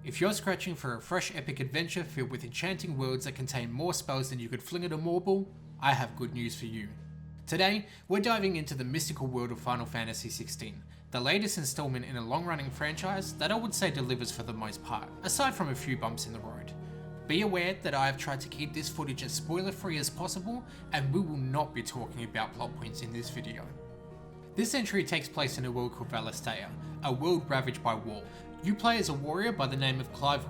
If you're scratching for a fresh epic adventure filled with enchanting worlds that contain more spells than you could fling at a marble, I have good news for you. Today, we're diving into the mystical world of Final Fantasy XVI, the latest installment in a long-running franchise that I would say delivers for the most part, aside from a few bumps in the road. Be aware that I have tried to keep this footage as spoiler-free as possible, and we will not be talking about plot points in this video. This entry takes place in a world called Valistea, a world ravaged by war. You play as a warrior by the name of Clive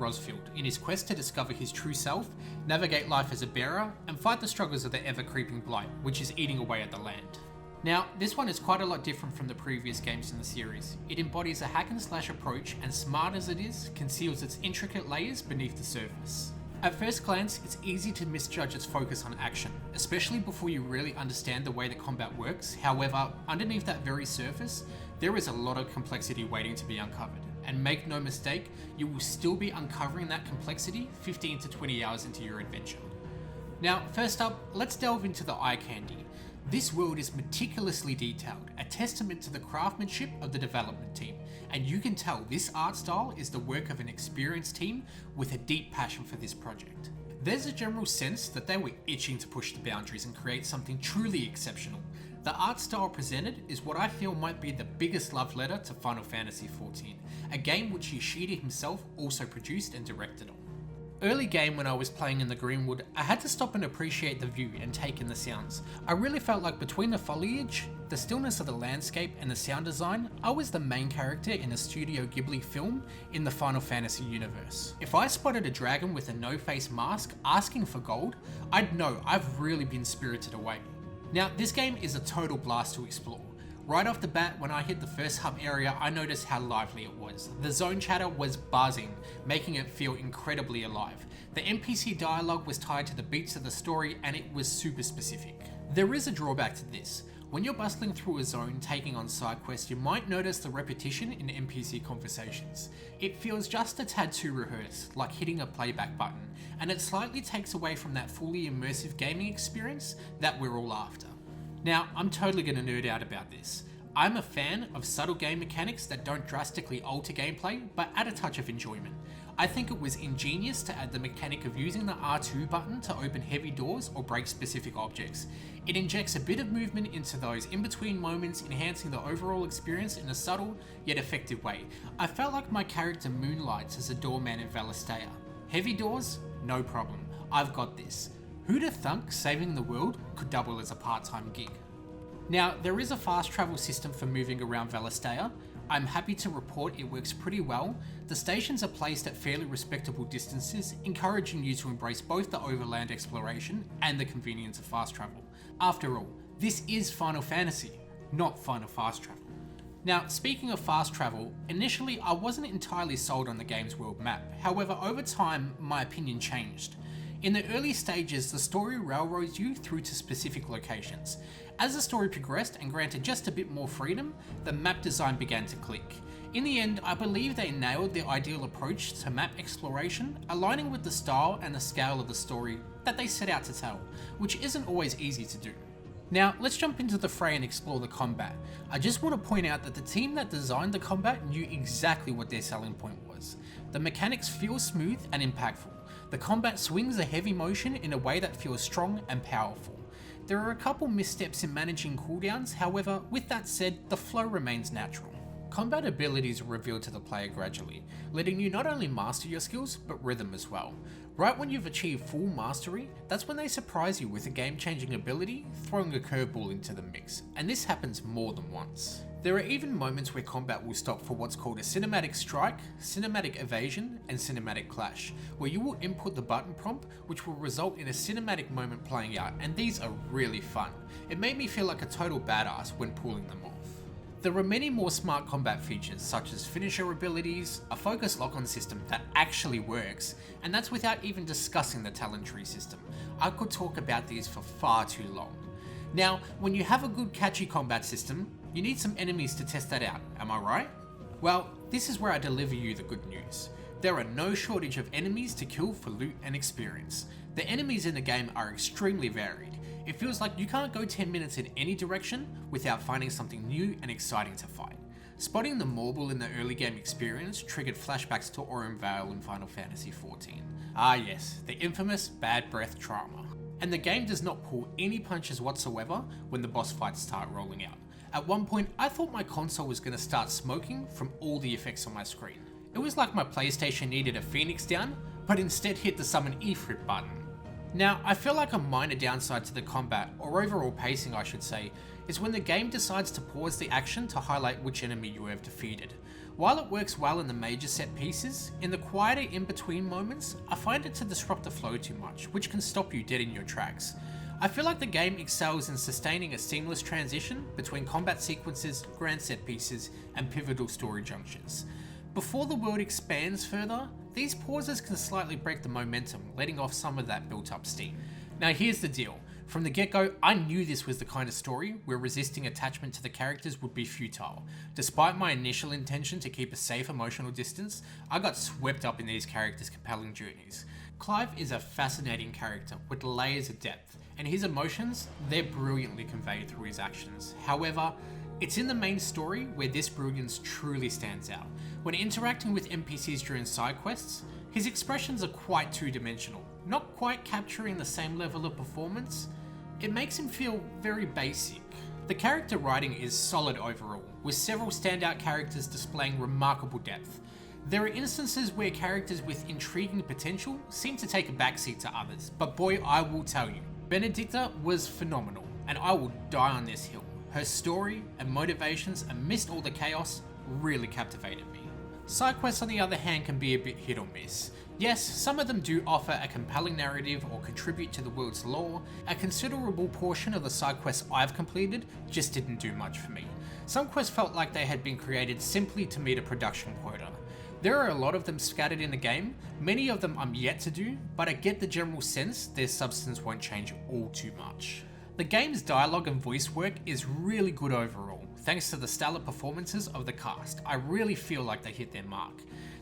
in his quest to discover his true self, navigate life as a bearer, and fight the struggles of the ever-creeping blight, which is eating away at the land. Now, this one is quite a lot different from the previous games in the series. It embodies a hack and slash approach, and smart as it is, conceals its intricate layers beneath the surface. At first glance, it's easy to misjudge its focus on action, especially before you really understand the way the combat works. However, underneath that very surface, there is a lot of complexity waiting to be uncovered. And make no mistake, you will still be uncovering that complexity 15 to 20 hours into your adventure. Now, first up, let's delve into the eye candy. This world is meticulously detailed, a testament to the craftsmanship of the development team, and you can tell this art style is the work of an experienced team with a deep passion for this project. There's a general sense that they were itching to push the boundaries and create something truly exceptional. The art style presented is what I feel might be the biggest love letter to Final Fantasy XIV, a game which Yoshida himself also produced and directed on. Early game when I was playing in the Greenwood, I had to stop and appreciate the view and take in the sounds. I really felt like between the foliage, the stillness of the landscape and the sound design, I was the main character in a Studio Ghibli film in the Final Fantasy universe. If I spotted a dragon with a no-face mask asking for gold, I'd know I've really been spirited away. Now, this game is a total blast to explore. Right off the bat, when I hit the first hub area, I noticed how lively it was. The zone chatter was buzzing, making it feel incredibly alive. The NPC dialogue was tied to the beats of the story, and it was super specific. There is a drawback to this. When you're bustling through a zone taking on side quests, you might notice the repetition in NPC conversations. It feels just a tad too rehearsed, like hitting a playback button, and it slightly takes away from that fully immersive gaming experience that we're all after. Now, I'm totally going to nerd out about this. I'm a fan of subtle game mechanics that don't drastically alter gameplay, but add a touch of enjoyment. I think it was ingenious to add the mechanic of using the R2 button to open heavy doors or break specific objects. It injects a bit of movement into those in-between moments, enhancing the overall experience in a subtle yet effective way. I felt like my character moonlights as a doorman in Valistea. Heavy doors? No problem. I've got this. Who'd have thunk saving the world could double as a part-time gig? Now, there is a fast travel system for moving around Valistea. I'm happy to report it works pretty well. The stations are placed at fairly respectable distances, encouraging you to embrace both the overland exploration and the convenience of fast travel. After all, this is Final Fantasy, not Final Fast Travel. Now, speaking of fast travel, initially I wasn't entirely sold on the game's world map. However, over time, my opinion changed. In the early stages, the story railroads you through to specific locations. As the story progressed and granted just a bit more freedom, the map design began to click. In the end, I believe they nailed the ideal approach to map exploration, aligning with the style and the scale of the story that they set out to tell, which isn't always easy to do. Now, let's jump into the fray and explore the combat. I just want to point out that the team that designed the combat knew exactly what their selling point was. The mechanics feel smooth and impactful. The combat swings a heavy motion in a way that feels strong and powerful. There are a couple missteps in managing cooldowns, however, with that said, the flow remains natural. Combat abilities are revealed to the player gradually, letting you not only master your skills, but rhythm as well. Right when you've achieved full mastery, that's when they surprise you with a game-changing ability, throwing a curveball into the mix, and this happens more than once. There are even moments where combat will stop for what's called a cinematic strike, cinematic evasion, and cinematic clash, where you will input the button prompt, which will result in a cinematic moment playing out, and these are really fun. It made me feel like a total badass when pulling them off. There are many more smart combat features, such as finisher abilities, a focus lock-on system that actually works, and that's without even discussing the talent tree system. I could talk about these for far too long. Now, when you have a good catchy combat system, you need some enemies to test that out, am I right? Well, this is where I deliver you the good news. There are no shortage of enemies to kill for loot and experience. The enemies in the game are extremely varied. It feels like you can't go 10 minutes in any direction without finding something new and exciting to fight. Spotting the marble in the early game experience triggered flashbacks to Aurum Vale in Final Fantasy XIV. Ah yes, the infamous bad breath trauma. And the game does not pull any punches whatsoever when the boss fights start rolling out. At one point, I thought my console was going to start smoking from all the effects on my screen. It was like my PlayStation needed a phoenix down, but instead hit the summon Ifrit button. Now, I feel like a minor downside to the combat, or overall pacing I should say, is when the game decides to pause the action to highlight which enemy you have defeated. While it works well in the major set pieces, in the quieter in-between moments, I find it to disrupt the flow too much, which can stop you dead in your tracks. I feel like the game excels in sustaining a seamless transition between combat sequences, grand set pieces, and pivotal story junctures. Before the world expands further, these pauses can slightly break the momentum, letting off some of that built-up steam. Now here's the deal. From the get-go, I knew this was the kind of story where resisting attachment to the characters would be futile. Despite my initial intention to keep a safe emotional distance, I got swept up in these characters' compelling journeys. Clive is a fascinating character with layers of depth, and his emotions, they're brilliantly conveyed through his actions. However, it's in the main story where this brilliance truly stands out. When interacting with NPCs during side quests, his expressions are quite two-dimensional, not quite capturing the same level of performance. It makes him feel very basic. The character writing is solid overall, with several standout characters displaying remarkable depth. There are instances where characters with intriguing potential seem to take a backseat to others, but boy, I will tell you, Benedicta was phenomenal, and I will die on this hill. Her story and motivations amidst all the chaos really captivated me. Side quests on the other hand can be a bit hit or miss. Yes, some of them do offer a compelling narrative or contribute to the world's lore. A considerable portion of the side quests I've completed just didn't do much for me. Some quests felt like they had been created simply to meet a production quota. There are a lot of them scattered in the game, many of them I'm yet to do, but I get the general sense their substance won't change all too much. The game's dialogue and voice work is really good overall, thanks to the stellar performances of the cast. I really feel like they hit their mark.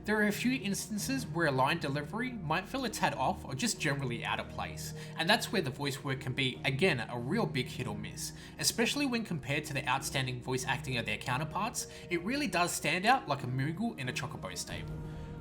There are a few instances where a line delivery might feel a tad off or just generally out of place, and that's where the voice work can be, again, a real big hit or miss. Especially when compared to the outstanding voice acting of their counterparts, it really does stand out like a Moogle in a Chocobo stable.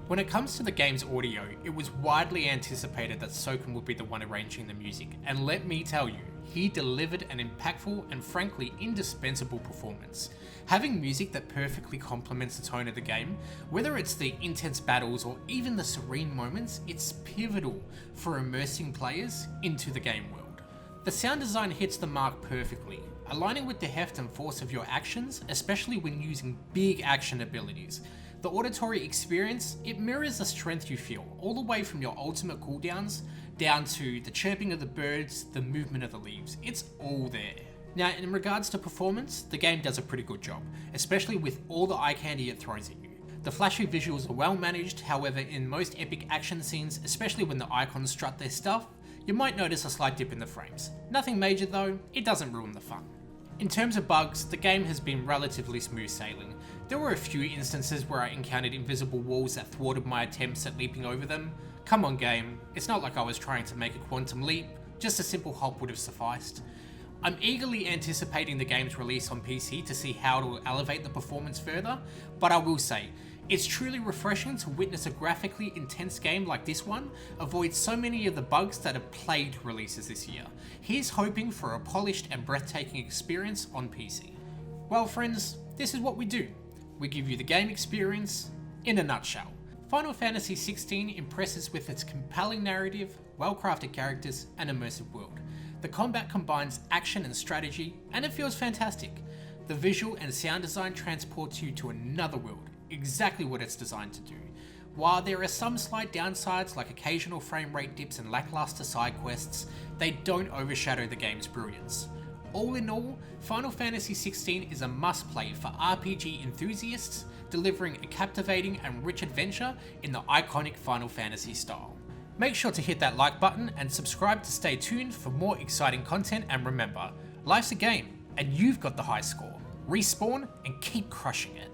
When it comes to the game's audio, it was widely anticipated that Soken would be the one arranging the music, and let me tell you, he delivered an impactful and frankly indispensable performance. Having music that perfectly complements the tone of the game, whether it's the intense battles or even the serene moments, it's pivotal for immersing players into the game world. The sound design hits the mark perfectly, aligning with the heft and force of your actions, especially when using big action abilities. The auditory experience, it mirrors the strength you feel, all the way from your ultimate cooldowns, down to the chirping of the birds, the movement of the leaves. It's all there. Now, in regards to performance, the game does a pretty good job, especially with all the eye candy it throws at you. The flashy visuals are well managed, however, in most epic action scenes, especially when the icons strut their stuff, you might notice a slight dip in the frames. Nothing major though, it doesn't ruin the fun. In terms of bugs, the game has been relatively smooth sailing. There were a few instances where I encountered invisible walls that thwarted my attempts at leaping over them. Come on game, it's not like I was trying to make a quantum leap, just a simple hop would have sufficed. I'm eagerly anticipating the game's release on PC to see how it will elevate the performance further, but I will say, it's truly refreshing to witness a graphically intense game like this one avoid so many of the bugs that have plagued releases this year. Here's hoping for a polished and breathtaking experience on PC. Well friends, this is what we do. We give you the game experience in a nutshell. Final Fantasy XVI impresses with its compelling narrative, well-crafted characters, and immersive world. The combat combines action and strategy, and it feels fantastic. The visual and sound design transports you to another world, exactly what it's designed to do. While there are some slight downsides like occasional frame rate dips and lackluster side quests, they don't overshadow the game's brilliance. All in all, Final Fantasy XVI is a must-play for RPG enthusiasts, delivering a captivating and rich adventure in the iconic Final Fantasy style. Make sure to hit that like button and subscribe to stay tuned for more exciting content, and remember, life's a game and you've got the high score. Respawn and keep crushing it.